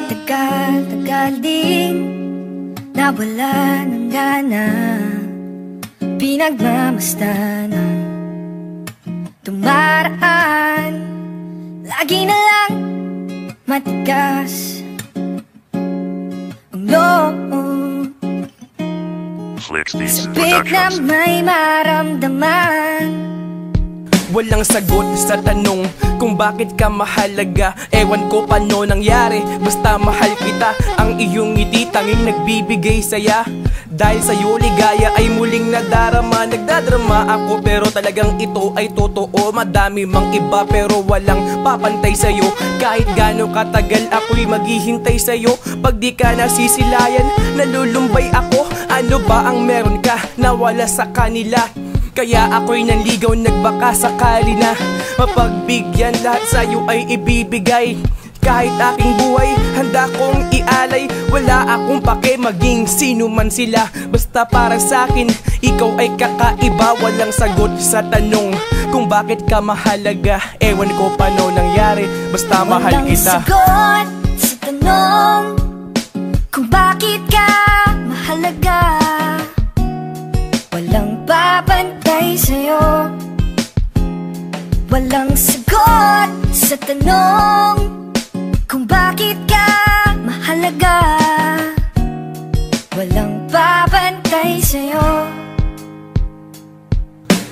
Tagal din nawala ng gana, pinagmamasdan ang tumaraan. Lagi na lang matigas ang loob, sabik na may maramdaman. Walang sagot sa tanong kung bakit ka mahalaga. Ewan ko paano nangyari, basta mahal kita. Ang iyong ngiti tanging nagbibigay saya. Dahil sa'yo ligaya ay muling nadarama. Nagdadrama ako pero talagang ito ay totoo. Madami mang iba pero walang papantay sa'yo. Kahit gaano katagal ako'y maghihintay sa'yo. Pag di ka nasisilayan, nalulumbay ako. Ano ba ang meron ka na wala sa kanila? Kaya ako'y nanligaw, nagbaka sakali na mapagbigyan. Lahat sa'yo ay ibibigay. Kahit aking buhay, handa kong ialay. Wala akong pake maging sino man sila. Basta para sa'kin, ikaw ay kakaiba. Walang sagot sa tanong kung bakit ka mahalaga. Ewan ko paano nangyari, basta mahal kita. Walang sagot sa tanong kung bakit ka mahalaga. Walang babantay sa'yo. Walang sagot sa tanong kung bakit ka mahalaga. Walang babantay sa'yo.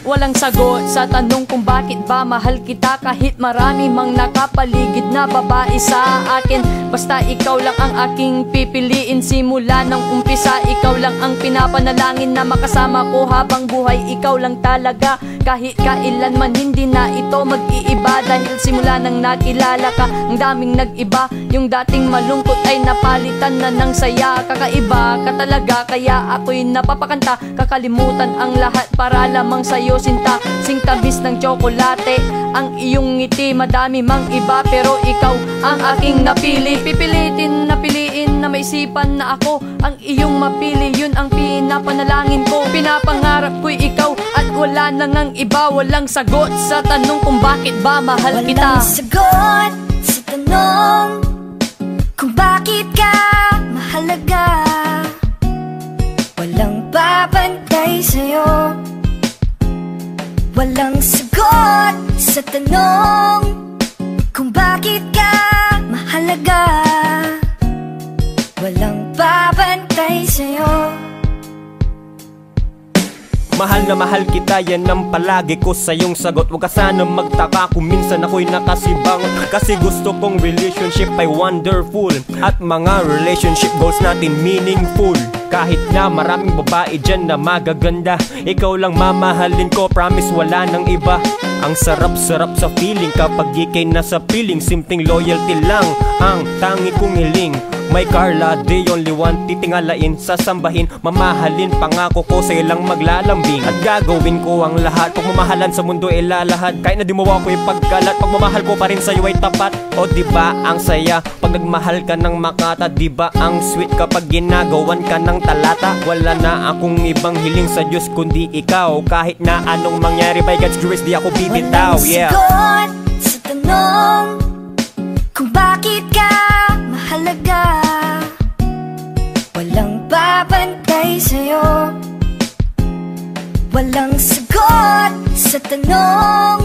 Walang sagot sa tanong kung bakit ba mahal kita. Kahit marami mang nakapaligid na babae sa akin, basta ikaw lang ang aking pipiliin. Simula ng umpisa, ikaw lang ang pinapanalangin na makasama ko habang buhay. Ikaw lang talaga, kahit kailan man hindi na ito mag-iiba. Dahil simula nang nakilala ka, ang daming nag-iba. Yung dating malungkot ay napalitan na ng saya. Kakaiba ka talaga, kaya ako'y napapakanta. Kakalimutan ang lahat para lamang sa'yo, sinta. Singtabis ng tsokolate ang iyong ngiti. Madami mang iba pero ikaw ang aking napili. Pipilitin na piliin na maisipan na ako ang iyong mapili. Yun ang pinapanalangin ko. Pinapangarap ko'y ikaw at wala na ngang iba. Walang sagot sa tanong kung bakit ba mahal kita. Walang sagot sa tanong kung bakit ka mahalaga. Walang babantay sa'yo. Walang sagot sa tanong kung bakit ka mahalaga. Walang babantay sa'yo. Mahal na mahal kita, yan ang palagi ko sa iyong sagot. Huwag ka sana magtaka kung minsan ako'y nakasibang. Kasi gusto kong relationship ay wonderful, at mga relationship goals natin meaningful. Kahit na maraming babae dyan na magaganda, ikaw lang mamahalin ko, promise wala nang iba. Ang sarap-sarap sa feeling kapag ikay nasa piling. Simpleng loyalty lang ang tangi kong hiling. May Carla, the only one, titingalain, sasambahin, mamahalin. Pangako ko sa ilang maglalambing, at gagawin ko ang lahat. Pagmamahalan sa mundo ilalahad. Kahit na di mo ako ipagkalat, pagmamahal ko pa rin sa'yo ay tapat. O diba ang saya pag nagmahal ka ng makata? Diba ang sweet kapag ginagawan ka ng talata? Wala na akong ibang hiling sa Diyos kundi ikaw. Kahit na anong mangyari, by God's grace di ako bibitaw. Yeah. Walang sagot sa tanong kung bakit ka mahalaga. Walang babantay sa'yo. Walang sagot sa tanong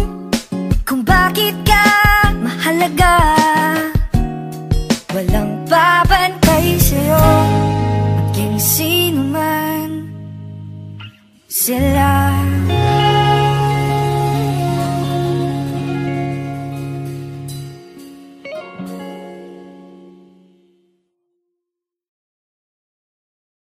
kung bakit ka mahalaga. Walang babantay sa'yo. Maging sino man sila.